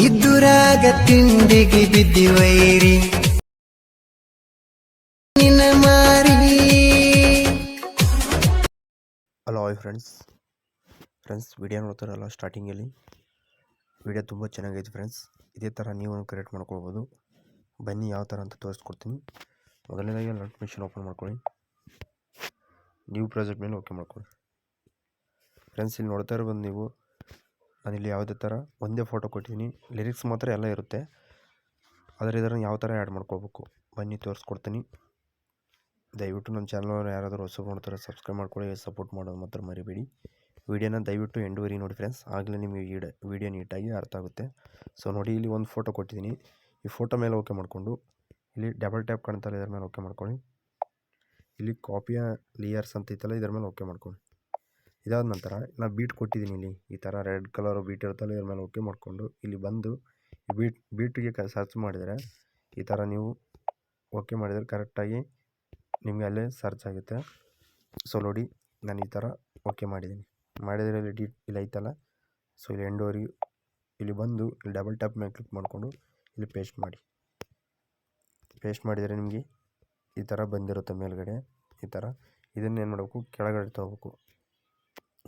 ಇದ್ದುರಾಗ ತಿಂಡಿಗೆ ಬಿದ್ದಿವೈರಿ ನಿನ್ನ ಮಾರಿ. ಹಲೋ ಹಾಯ್ ಫ್ರೆಂಡ್ಸ್ ವಿಡಿಯೋ ನೋಡ್ತಾರಲ್ಲ, ಸ್ಟಾರ್ಟಿಂಗಲ್ಲಿ ವಿಡಿಯೋ ತುಂಬ ಚೆನ್ನಾಗೈತೆ ಫ್ರೆಂಡ್ಸ್. ಇದೇ ಥರ ನೀವು ಕ್ರಿಯೇಟ್ ಮಾಡ್ಕೊಳ್ಬೋದು. ಬನ್ನಿ ಯಾವ ಥರ ಅಂತ ತೋರಿಸ್ಕೊಡ್ತೀನಿ. ಮೊದಲನೇದಾಗಿ ಲಾಟ್ ಮಿಷನ್ ಓಪನ್ ಮಾಡ್ಕೊಳ್ಳಿ. ನ್ಯೂ ಪ್ರಾಜೆಕ್ಟ್ ಮೇಲೆ ಓಕೆ ಮಾಡ್ಕೊಳ್ಳಿ ಫ್ರೆಂಡ್ಸ್. ಇಲ್ಲಿ ನೋಡ್ತಾ ಇರ್ಬೋದು ನೀವು, ನಾನಿಲ್ಲಿ ಯಾವುದೇ ಥರ ಒಂದೇ ಫೋಟೋ ಕೊಟ್ಟಿದ್ದೀನಿ. ಲಿರಿಕ್ಸ್ ಮಾತ್ರ ಎಲ್ಲ ಇರುತ್ತೆ, ಆದರೆ ಇದನ್ನು ಯಾವ ಥರ ಆ್ಯಡ್ ಮಾಡ್ಕೋಬೇಕು ಬನ್ನಿ ತೋರಿಸ್ಕೊಡ್ತೀನಿ. ದಯವಿಟ್ಟು ನನ್ನ ಚಾನಲ್ ಯಾರಾದರೂ ಹೊಸ ನೋಡ್ತಾರೆ ಸಬ್ಸ್ಕ್ರೈಬ್ ಮಾಡ್ಕೊಳ್ಳಿ, ಸಪೋರ್ಟ್ ಮಾಡೋದು ಮಾತ್ರ ಮರಿಬೇಡಿ. ವಿಡಿಯೋನ ದಯವಿಟ್ಟು ಎಂಡುವರೆಗೆ ನೋಡಿ ಫ್ರೆಂಡ್ಸ್, ಆಗಲೇ ನಿಮಗೆ ವಿಡಿಯೋ ನೀಟಾಗಿ ಅರ್ಥ ಆಗುತ್ತೆ. ಸೊ ನೋಡಿ, ಇಲ್ಲಿ ಒಂದು ಫೋಟೋ ಕೊಟ್ಟಿದ್ದೀನಿ. ಈ ಫೋಟೋ ಮೇಲೆ ಓಕೆ ಮಾಡಿಕೊಂಡು ಇಲ್ಲಿ ಡಬಲ್ ಟ್ಯಾಪ್ ಕಾಣ್ತಲ್ಲ, ಇದರ ಮೇಲೆ ಓಕೆ ಮಾಡ್ಕೊಳ್ಳಿ. ಇಲ್ಲಿ ಕಾಪಿಯ ಲೇಯರ್ಸ್ ಅಂತ ಇತ್ತಲ್ಲ, ಇದರ ಮೇಲೆ ಓಕೆ ಮಾಡ್ಕೊಳ್ಳಿ. ಇದಾದ ನಂತರ ನಾನು ಬೀಟ್ ಕೊಟ್ಟಿದ್ದೀನಿ. ಇಲ್ಲಿ ಈ ಥರ ರೆಡ್ ಕಲರ್ ಬೀಟ್ ಇರುತ್ತಲ್ಲ, ಇದರ ಮೇಲೆ ಓಕೆ ಮಾಡಿಕೊಂಡು ಇಲ್ಲಿ ಬಂದು ಬೀಟಿಗೆ ಸರ್ಚ್ ಮಾಡಿದರೆ ಈ ಥರ ನೀವು ಓಕೆ ಮಾಡಿದರೆ ಕರೆಕ್ಟಾಗಿ ನಿಮಗೆ ಅಲ್ಲೇ ಸರ್ಚ್ ಆಗುತ್ತೆ. ಸೊ ನೋಡಿ, ನಾನು ಈ ಥರ ಓಕೆ ಮಾಡಿದ್ದೀನಿ. ಮಾಡಿದರೆ ಇಲ್ಲಿ ಐತಲ್ಲ, ಸೊ ಇಲ್ಲಿ ಎಂಡೋರಿಗೆ ಇಲ್ಲಿ ಬಂದು ಇಲ್ಲಿ ಡಬಲ್ ಟ್ಯಾಪ್ ಮೇಲೆ ಕ್ಲಿಕ್ ಮಾಡಿಕೊಂಡು ಇಲ್ಲಿ ಪೇಸ್ಟ್ ಮಾಡಿದರೆ ನಿಮಗೆ ಈ ಥರ ಬಂದಿರುತ್ತೆ ಮೇಲ್ಗಡೆ. ಈ ಥರ ಇದನ್ನು ಏನು ಮಾಡಬೇಕು, ಕೆಳಗಡೆ ತೊಗೋಬೇಕು.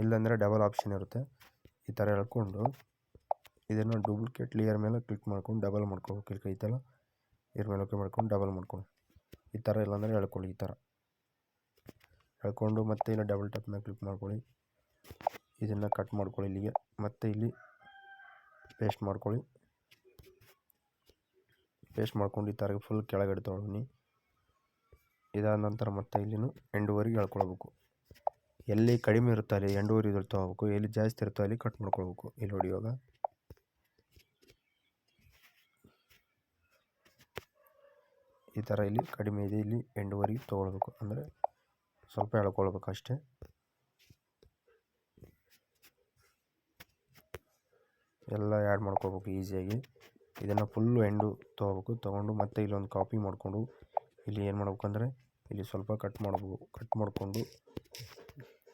ಇಲ್ಲಾಂದರೆ ಡಬಲ್ ಆಪ್ಷನ್ ಇರುತ್ತೆ. ಈ ಥರ ಹೇಳ್ಕೊಂಡು ಇದನ್ನು ಡೂಪ್ಲಿಕೇಟ್ ಲೇಯರ್ ಮೇಲೆ ಕ್ಲಿಕ್ ಮಾಡ್ಕೊಂಡು ಡಬಲ್ ಮಾಡ್ಕೋಬೇಕು. ಇಲ್ಲಿ ಐತಲ್ಲ, ಇದ್ರ ಮೇಲೆ ಓಕೆ ಮಾಡ್ಕೊಂಡು ಡಬಲ್ ಮಾಡ್ಕೊಳ್ಳಿ. ಈ ಥರ ಇಲ್ಲಾಂದರೆ ಹೇಳ್ಕೊಳ್ಳಿ. ಈ ಥರ ಹೇಳ್ಕೊಂಡು ಮತ್ತೆ ಇಲ್ಲಿ ಡಬಲ್ ಟ್ಯಾಪ್ ಮೇಲೆ ಕ್ಲಿಕ್ ಮಾಡ್ಕೊಳ್ಳಿ. ಇದನ್ನು ಕಟ್ ಮಾಡ್ಕೊಳ್ಳಿ ಇಲ್ಲಿಗೆ, ಮತ್ತು ಇಲ್ಲಿ ಪೇಸ್ಟ್ ಮಾಡ್ಕೊಳ್ಳಿ. ಪೇಸ್ಟ್ ಮಾಡ್ಕೊಂಡು ಈ ಥರ ಫುಲ್ ಕೆಳಗಡೆ ತೊಗೊಳ್ಳಿ. ಇದಾದ ನಂತರ ಮತ್ತೆ ಇಲ್ಲಿನೂ ಎಂಡುವರೆಗೆ ಹೇಳ್ಕೊಳ್ಬೇಕು. ಎಲ್ಲಿ ಕಡಿಮೆ ಇರುತ್ತೋ ಅಲ್ಲಿ ಎಂಡುವರೆಗೆ ತೊಗೋಬೇಕು, ಎಲ್ಲಿ ಜಾಸ್ತಿ ಇರುತ್ತೋ ಅಲ್ಲಿ ಕಟ್ ಮಾಡ್ಕೊಳ್ಬೇಕು. ಇಲ್ಲಿ ನೋಡಿ, ಇವಾಗ ಈ ಥರ ಇಲ್ಲಿ ಕಡಿಮೆ ಇದೆ, ಇಲ್ಲಿ ಎಂಡುವರೆಗೆ ತೊಗೊಳ್ಬೇಕು. ಅಂದರೆ ಸ್ವಲ್ಪ ಹೇಳ್ಕೊಳ್ಬೇಕು ಅಷ್ಟೇ. ಎಲ್ಲ ಆ್ಯಡ್ ಮಾಡ್ಕೋಬೇಕು ಈಸಿಯಾಗಿ. ಇದನ್ನು ಫುಲ್ಲು ಎಂಡು ತೊಗೋಬೇಕು. ತೊಗೊಂಡು ಮತ್ತೆ ಇಲ್ಲೊಂದು ಕಾಪಿ ಮಾಡಿಕೊಂಡು ಇಲ್ಲಿ ಏನು ಮಾಡ್ಬೇಕು ಅಂದರೆ ಇಲ್ಲಿ ಸ್ವಲ್ಪ ಕಟ್ ಮಾಡ್ಬೇಕು. ಕಟ್ ಮಾಡಿಕೊಂಡು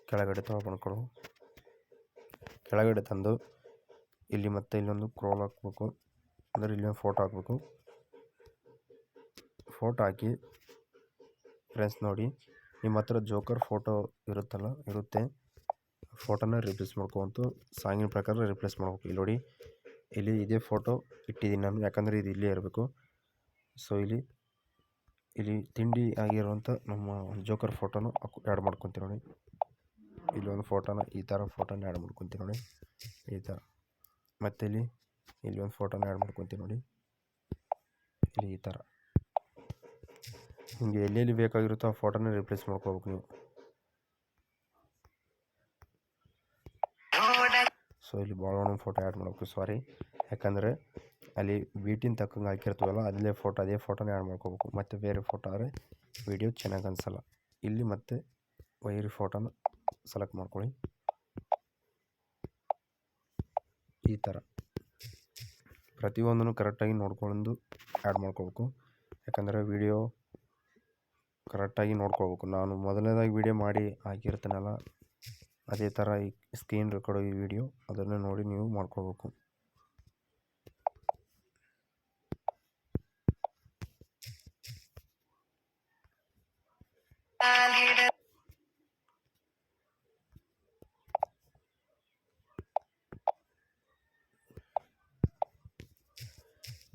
ಕೆಳಗಡೆ ತೊಗೊಂಡು ಕೆಳಗಡೆ ತಂದು ಇಲ್ಲಿ ಮತ್ತೆ ಇಲ್ಲೊಂದು ಕ್ರೋಲ್ ಹಾಕಬೇಕು. ಅಂದರೆ ಇಲ್ಲೊಂದು ಫೋಟೋ ಹಾಕಬೇಕು. ಫೋಟೋ ಹಾಕಿ ಫ್ರೆಂಡ್ಸ್ ನೋಡಿ, ನಿಮ್ಮ ಹತ್ರ ಜೋಕರ್ ಫೋಟೋ ಇರುತ್ತೆ, ಫೋಟೋನ ರಿಪ್ಲೇಸ್ ಮಾಡ್ಕೊಂತು ಸಾಂಗಿನ ಪ್ರಕಾರ ರಿಪ್ಲೇಸ್ ಮಾಡ್ಬೇಕು. ಇಲ್ಲಿ ನೋಡಿ, ಇಲ್ಲಿ ಇದೇ ಫೋಟೋ ಇಟ್ಟಿದ್ದೀನಿ ನಾನು, ಯಾಕಂದರೆ ಇದು ಇಲ್ಲೇ ಇರಬೇಕು. ಸೊ ಇಲ್ಲಿ ತಿಂಡಿ ಆಗಿರುವಂಥ ನಮ್ಮ ಜೋಕರ್ ಫೋಟೋನ ಆ್ಯಡ್ ಮಾಡ್ಕೊತೀನಿ ನೋಡಿ. ಇಲ್ಲೊಂದು ಫೋಟೋನ ಈ ಥರ ಫೋಟೋನ ಆ್ಯಡ್ ಮಾಡ್ಕೊತೀನಿ ನೋಡಿ, ಈ ಥರ. ಮತ್ತು ಇಲ್ಲಿ ಒಂದು ಫೋಟೋನ ಆ್ಯಡ್ ಮಾಡ್ಕೊತೀನಿ ನೋಡಿ, ಇಲ್ಲಿ ಈ ಥರ. ನಿಮಗೆ ಎಲ್ಲೆಲ್ಲಿ ಬೇಕಾಗಿರುತ್ತೋ ಆ ಫೋಟೋನ ರಿಪ್ಲೇಸ್ ಮಾಡ್ಕೋಬೇಕು ನೀವು. ಸೊ ಇಲ್ಲಿ ಬಾಳವಣ್ಣ ಫೋಟೋ ಆ್ಯಡ್ ಮಾಡಬೇಕು, ಸಾರಿ, ಯಾಕಂದರೆ ಅಲ್ಲಿ ಬೀಟಿನ ತಕ್ಕಂಗೆ ಹಾಕಿರ್ತೀವಲ್ಲ, ಅದೇ ಫೋಟೋನ ಆ್ಯಡ್ ಮಾಡ್ಕೋಬೇಕು. ಮತ್ತು ಬೇರೆ ಫೋಟೋ ಆದರೆ ವಿಡಿಯೋ ಚೆನ್ನಾಗಿ ಅನಿಸಲ್ಲ. ಇಲ್ಲಿ ಮತ್ತೆ ವೈರಿ ಫೋಟೋನ ಸೆಲೆಕ್ಟ್ ಮಾಡ್ಕೊಳ್ಳಿ. ಈ ಥರ ಪ್ರತಿಯೊಂದನ್ನು ಕರೆಕ್ಟಾಗಿ ನೋಡ್ಕೊಂಡು ಆ್ಯಡ್ ಮಾಡ್ಕೋಬೇಕು. ಯಾಕಂದರೆ ವಿಡಿಯೋ ಕರೆಕ್ಟಾಗಿ ನೋಡ್ಕೋಬೇಕು. ನಾನು ಮೊದಲನೇದಾಗಿ ವಿಡಿಯೋ ಮಾಡಿ ಹಾಕಿರ್ತೀನಲ್ಲ, ಅದೇ ಥರ ಈ ಸ್ಕ್ರೀನ್ ರೆಕಾರ್ಡ್ ಈ ವಿಡಿಯೋ ಅದನ್ನು ನೋಡಿ ನೀವು ಮಾಡ್ಕೋಬೇಕು.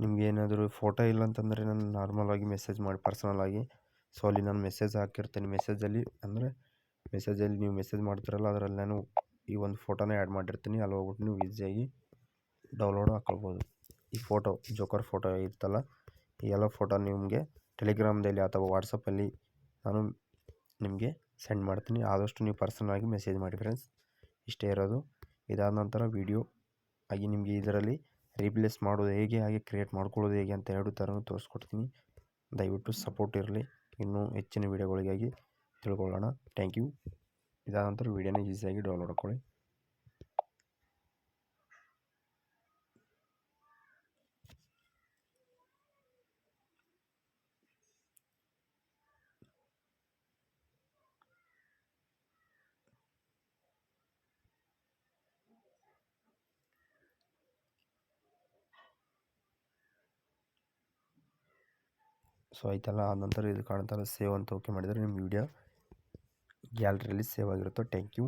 ನಿಮ್ಗೆ ಏನಾದರೂ ಫೋಟೋ ಇಲ್ಲ ಅಂತಂದರೆ ನಾನು ನಾರ್ಮಲಾಗಿ ಮೆಸೇಜ್ ಮಾಡಿ ಪರ್ಸನಲ್ ಆಗಿ. ಸೊ ಅಲ್ಲಿ ನಾನು ಮೆಸೇಜ್ ಹಾಕಿರ್ತೀನಿ. ಮೆಸೇಜಲ್ಲಿ ನೀವು ಮೆಸೇಜ್ ಮಾಡ್ತಿರಲ್ಲ, ಅದರಲ್ಲಿ ನಾನು ಈ ಒಂದು ಫೋಟೋನ ಆ್ಯಡ್ ಮಾಡಿರ್ತೀನಿ. ಅಲ್ಲಿ ಹೋಗ್ಬಿಟ್ಟು ನೀವು ಈಸಿಯಾಗಿ ಡೌನ್ಲೋಡ್ ಹಾಕ್ಕೊಳ್ಬೋದು. ಈ ಫೋಟೋ ಜೋಕರ್ ಫೋಟೋ ಇರ್ತಲ್ಲ, ಈ ಎಲ್ಲ ಫೋಟೋ ನಿಮಗೆ ಟೆಲಿಗ್ರಾಮ್ದಲ್ಲಿ ಅಥವಾ ವಾಟ್ಸಪ್ಪಲ್ಲಿ ನಾನು ನಿಮಗೆ ಸೆಂಡ್ ಮಾಡ್ತೀನಿ. ಆದಷ್ಟು ನೀವು ಪರ್ಸನಲಾಗಿ ಮೆಸೇಜ್ ಮಾಡಿ ಫ್ರೆಂಡ್ಸ್. ಇಷ್ಟೇ ಇರೋದು. ಇದಾದ ನಂತರ ವಿಡಿಯೋ ಆಗಿ ನಿಮಗೆ ಇದರಲ್ಲಿ ರೀಪ್ಲೇಸ್ ಮಾಡೋದು ಹೇಗೆ, ಹಾಗೆ ಕ್ರಿಯೇಟ್ ಮಾಡ್ಕೊಳ್ಳೋದು ಹೇಗೆ ಅಂತ ಎರಡು ಥರನೂ ತೋರಿಸ್ಕೊಡ್ತೀನಿ. ದಯವಿಟ್ಟು ಸಪೋರ್ಟ್ ಇರಲಿ. ಇನ್ನೂ ಹೆಚ್ಚಿನ ವೀಡಿಯೋಗಳಿಗಾಗಿ ತಿಳ್ಕೊಳ್ಳೋಣ. Thank you. ಇದಾದ ನಂತರ ವೀಡಿಯೋನ ಈಸಿಯಾಗಿ ಡೌನ್ಲೋಡ್ ಮಾಡ್ಕೊಳ್ಳಿ. ಸೊ ಆಯ್ತಲ್ಲ, ಆದ ನಂತರ ಇದು ಕಾಣ್ತಲ್ಲ ಸೇವ್ ಅಂತ ಓಕೆ ಮಾಡಿದರೆ ನಿಮ್ಮ ವಿಡಿಯೋ ಗ್ಯಾಲರಿಯಲ್ಲಿ ಸೇವ್ ಆಗಿರುತ್ತೆ. Thank you.